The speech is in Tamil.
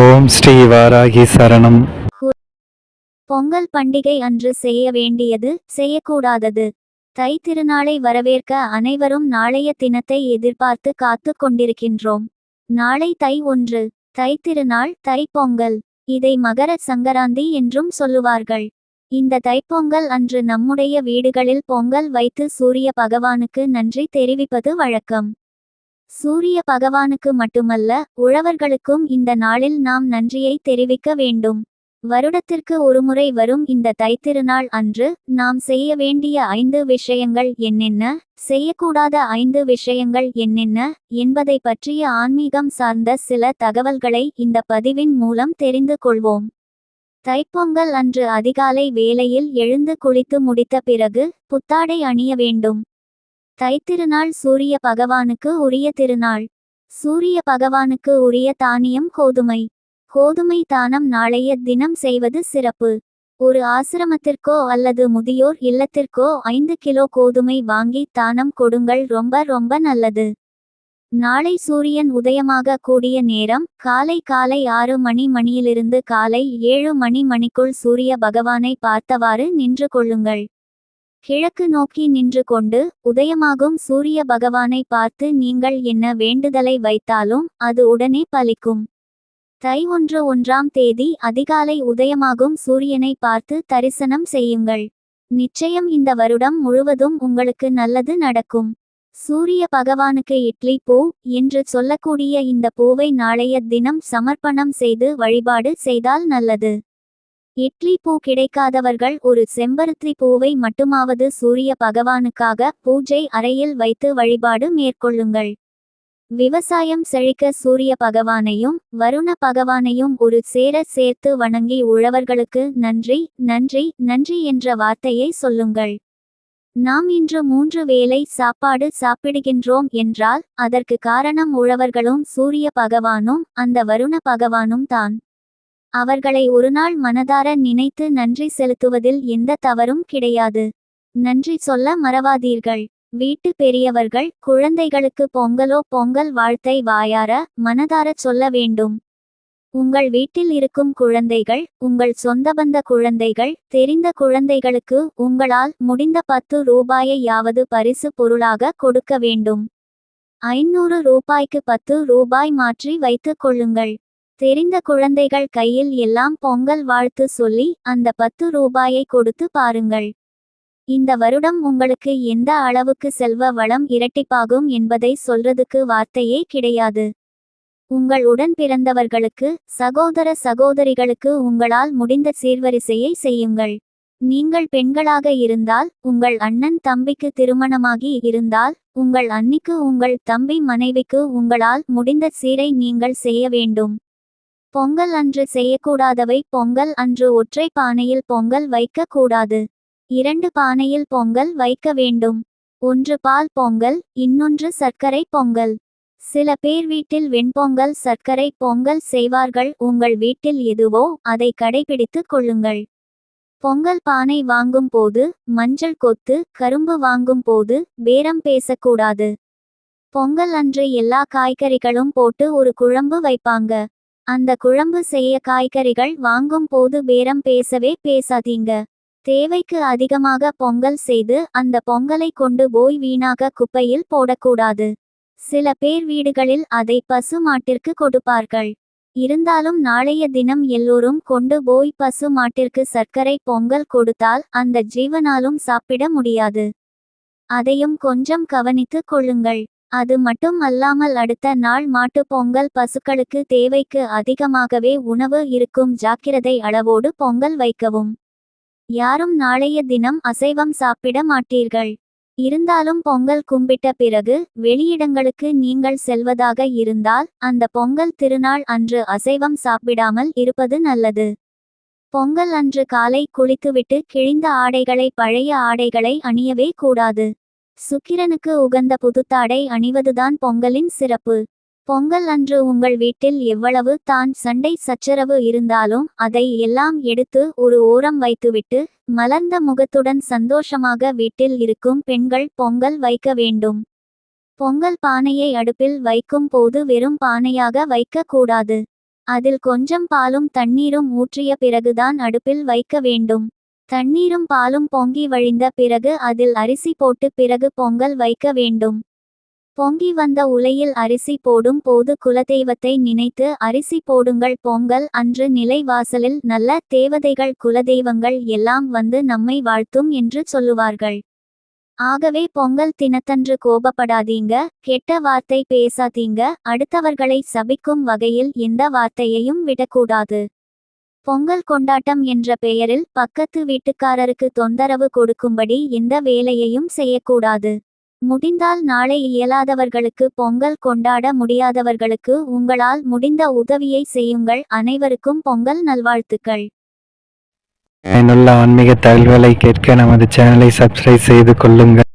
ஓம் ஸ்ரீ வாராகி சரணம். பொங்கல் பண்டிகை அன்று செய்ய வேண்டியது, செய்யக்கூடாதது. தை திருநாளை வரவேற்க அனைவரும் நாளைய தினத்தை எதிர்பார்த்து காத்து கொண்டிருக்கின்றோம். நாளை தை 1. தை திருநாள், தை பொங்கல். இதை மகர சங்கராந்தி என்றும் சொல்லுவார்கள். இந்த தைப்பொங்கல் அன்று நம்முடைய வீடுகளில் பொங்கல் வைத்து சூரிய பகவானுக்கு நன்றி தெரிவிப்பது வழக்கம். சூரிய பகவானுக்கு மட்டுமல்ல, உழவர்களுக்கும் இந்த நாளில் நாம் நன்றியை தெரிவிக்க வேண்டும். வருடத்திற்கு ஒருமுறை வரும் இந்த தைத்திருநாள் அன்று நாம் செய்ய வேண்டிய 5 விஷயங்கள் என்னென்ன, செய்யக்கூடாத 5 விஷயங்கள் என்னென்ன என்பதை பற்றிய ஆன்மீகம் சார்ந்த சில தகவல்களை இந்த பதிவின் மூலம் தெரிந்து கொள்வோம். தைப்பொங்கல் அன்று அதிகாலை வேளையில் எழுந்து குளித்து முடித்த பிறகு புத்தாடை அணிய வேண்டும். தைத்திருநாள் சூரிய பகவானுக்கு உரிய திருநாள். சூரிய பகவானுக்கு உரிய தானியம் கோதுமை. கோதுமை தானம் நாளைய தினம் செய்வது சிறப்பு. ஒரு ஆசிரமத்திற்கோ அல்லது முதியோர் இல்லத்திற்கோ 5 கிலோ கோதுமை வாங்கி தானம் கொடுங்கள். ரொம்ப ரொம்ப நல்லது. நாளை சூரியன் உதயமாக கூடிய நேரம் காலை 6 மணியிலிருந்து காலை 7 மணிக்குள் சூரிய பகவானை பார்த்தவாறு நின்று கொள்ளுங்கள். கிழக்கு நோக்கி நின்று கொண்டு உதயமாகும் சூரிய பகவானை பார்த்து நீங்கள் என்ன வேண்டுதலை வைத்தாலும் அது உடனே பலிக்கும். தை 1ஆம் தேதி அதிகாலை உதயமாகும் சூரியனை பார்த்து தரிசனம் செய்யுங்கள். நிச்சயம் இந்த வருடம் முழுவதும் உங்களுக்கு நல்லது நடக்கும். சூரிய பகவானுக்கு இட்லி பூ என்று சொல்லக்கூடிய இந்த பூவை நாளைய தினம் சமர்ப்பணம் செய்து வழிபாடு செய்தால் நல்லது. இட்லி பூ கிடைக்காதவர்கள் ஒரு செம்பருத்தி பூவை மட்டுமாவது சூரிய பகவானுக்காக பூஜை அறையில் வைத்து வழிபாடு மேற்கொள்ளுங்கள். விவசாயம் செழிக்க சூரிய பகவானையும் வருண பகவானையும் ஒரு சேர சேர்த்து வணங்கி உழவர்களுக்கு நன்றி நன்றி நன்றி என்ற வார்த்தையை சொல்லுங்கள். நாம் இன்று 3 வேளை சாப்பாடு சாப்பிடுகின்றோம் என்றால் அதற்கு காரணம் உழவர்களும் சூரிய பகவானும் அந்த வருண பகவானும் தான். அவர்களை ஒருநாள் மனதார நினைத்து நன்றி செலுத்துவதில் எந்த தவறும் கிடையாது. நன்றி சொல்ல மறவாதீர்கள். வீட்டு பெரியவர்கள் குழந்தைகளுக்கு பொங்கலோ பொங்கல் வாழ்த்தை வாயார மனதார சொல்ல வேண்டும். உங்கள் வீட்டில் இருக்கும் குழந்தைகள், உங்கள் சொந்தபந்த குழந்தைகள், தெரிந்த குழந்தைகளுக்கு உங்களால் முடிந்த 10 ரூபாயையாவது பரிசு பொருளாக கொடுக்க வேண்டும். 500 ரூபாய்க்கு 10 ரூபாய் மாற்றி வைத்து கொள்ளுங்கள். தெரிந்த குழந்தைகள் கையில் எல்லாம் பொங்கல் வாழ்த்து சொல்லி அந்த 10 ரூபாயை கொடுத்து பாருங்கள். இந்த வருடம் உங்களுக்கு எந்த அளவுக்கு செல்வ வளம் இரட்டிப்பாகும் என்பதை சொல்றதுக்கு வார்த்தையே கிடையாது. உங்கள் உடன் பிறந்தவர்களுக்கு, சகோதர சகோதரிகளுக்கு உங்களால் முடிந்த சீர்வரிசையை செய்யுங்கள். நீங்கள் பெண்களாக இருந்தால் உங்கள் அண்ணன் தம்பிக்கு திருமணமாகி இருந்தால் உங்கள் அண்ணிக்கு, உங்கள் தம்பி மனைவிக்கு உங்களால் முடிந்த சீரை நீங்கள் செய்ய வேண்டும். பொங்கல் அன்று செய்யக்கூடாதவை: பொங்கல் அன்று ஒற்றை பானையில் பொங்கல் வைக்க கூடாது. 2 பானையில் பொங்கல் வைக்க வேண்டும். ஒன்று பால் பொங்கல், இன்னொன்று சர்க்கரை பொங்கல். சில பேர் வீட்டில் வெண்பொங்கல் சர்க்கரை பொங்கல் செய்வார்கள். உங்கள் வீட்டில் எதுவோ அதை கடைபிடித்து கொள்ளுங்கள். பொங்கல் பானை வாங்கும் போது மஞ்சள் கொத்து, கரும்பு வாங்கும் போது பேரம் பேசக்கூடாது. பொங்கல் அன்று எல்லா காய்கறிகளும் போட்டு ஒரு குழம்பு வைப்பாங்க. அந்த குழம்பு செய்ய காய்கறிகள் வாங்கும் போது பேரம் பேசவே பேசாதீங்க. தேவைக்கு அதிகமாக பொங்கல் செய்து அந்த பொங்கலை கொண்டு போய் வீணாக குப்பையில் போடக்கூடாது. சில பேர் வீடுகளில் அதை பசு மாட்டிற்கு கொடுப்பார்கள். இருந்தாலும் நாளைய தினம் எல்லோரும் கொண்டு போய் பசு மாட்டிற்கு சர்க்கரை பொங்கல் கொடுத்தால் அந்த ஜீவனாலும் சாப்பிட முடியாது. அதையும் கொஞ்சம் கவனித்து கொள்ளுங்கள். அது மட்டும் அல்லாமல் அடுத்த நாள் மாட்டு பொங்கல் பசுக்களுக்கு தேவைக்கு அதிகமாகவே உணவு இருக்கும். ஜாக்கிரதை, அளவோடு பொங்கல் வைக்கவும். யாரும் நாளைய தினம் அசைவம் சாப்பிட மாட்டீர்கள். இருந்தாலும் பொங்கல் கும்பிட்ட பிறகு வெளியிடங்களுக்கு நீங்கள் செல்வதாக இருந்தால் அந்த பொங்கல் திருநாள் அன்று அசைவம் சாப்பிடாமல் இருப்பது நல்லது. பொங்கல் அன்று காலை குளித்துவிட்டு கிழிந்த ஆடைகளை, பழைய ஆடைகளை அணியவே கூடாது. சுக்கிரனுக்கு உகந்த புதுத்தாடை அணிவதுதான் பொங்கலின் சிறப்பு. பொங்கல் அன்று உங்கள் வீட்டில் எவ்வளவு தான் சண்டை சச்சரவு இருந்தாலும் அதை எல்லாம் எடுத்து ஒரு ஓரம் வைத்துவிட்டு மலர்ந்த முகத்துடன் சந்தோஷமாக வீட்டில் இருக்கும் பெண்கள் பொங்கல் வைக்க வேண்டும். பொங்கல் பானையை அடுப்பில் வைக்கும் போது வெறும் பானையாக வைக்க கூடாது. அதில் கொஞ்சம் பாலும் தண்ணீரும் ஊற்றிய பிறகுதான் அடுப்பில் வைக்க வேண்டும். தண்ணீரும் பாலும் பொங்கி வழிந்த பிறகு அதில் அரிசி போட்டு பிறகு பொங்கல் வைக்க வேண்டும். பொங்கி வந்த உலையில் அரிசி போடும் போது குலதெய்வத்தை நினைத்து அரிசி போடுங்கள். பொங்கல் அன்று நிலை வாசலில் நல்ல தேவதைகள் குலதெய்வங்கள் எல்லாம் வந்து நம்மை வாழ்த்தும் என்று சொல்லுவார்கள். ஆகவே பொங்கல் தினத்தன்று கோபப்படாதீங்க, கெட்ட வார்த்தை பேசாதீங்க, அடுத்தவர்களை சபிக்கும் வகையில் எந்த வார்த்தையையும் விடக்கூடாது. பொங்கல் கொண்டாட்டம் என்ற பெயரில் பக்கத்து வீட்டுக்காரருக்கு தொந்தரவு கொடுக்கும்படி எந்த வேலையையும் செய்யக்கூடாது. முடிந்தால் நாளை இயலாதவர்களுக்கு பொங்கல் கொண்டாட முடியாதவர்களுக்கு உங்களால் முடிந்த உதவியை செய்யுங்கள். அனைவருக்கும் பொங்கல் நல்வாழ்த்துக்கள். பயனுள்ள ஆன்மீக தகவல்களை கேட்க நமது சேனலை சப்ஸ்கிரைப் செய்து கொள்ளுங்கள்.